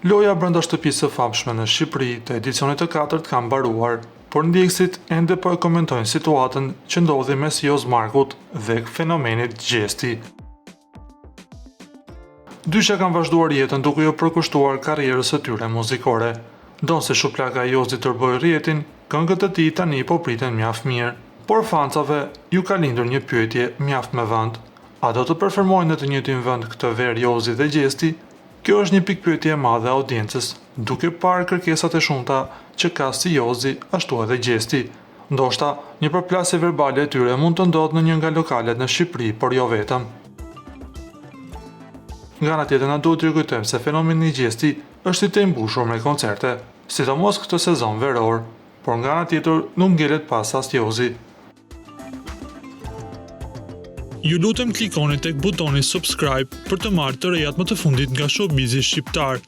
Loja brenda shtëpisë së famshme në Shqipëri të edicionit të 4 ka mbaruar, por ndjekësit ende po e komentojnë situatën që ndodhi mes Joz Markut dhe fenomenit Gjesti. Dyshja kanë vazhduar jetën duke jo përkushtuar karrierës së tyre muzikore. Donse shuplaka e Jozit tërboi rrjetin, këngët e tij tani po priten mjaft mirë, por fancave ju ka lindur një pyetje mjaft me vend. A do të performojnë në të njëjtin vend këtë verë Jozi dhe Gjesti? Kjo është një pikpyetje e madhe e audiencës, duke parë kërkesat e shumta që ka si Jozi ashtu edhe Gjesti. Ndoshta një përplasje verbale e tyre mund të ndodhë në një nga lokalet në Shqipëri, por jo vetëm. Nga ana tjetër na duhet t'ju kujtojmë se fenomeni i Gjesti është i të mbushur me koncerte, sidomos këtë sezon veror, por nga ana tjetër nuk ngelet pas as Jozi. Ju lutem klikoni tek butoni subscribe për të marrë të rejat më të fundit nga showbizi shqiptar.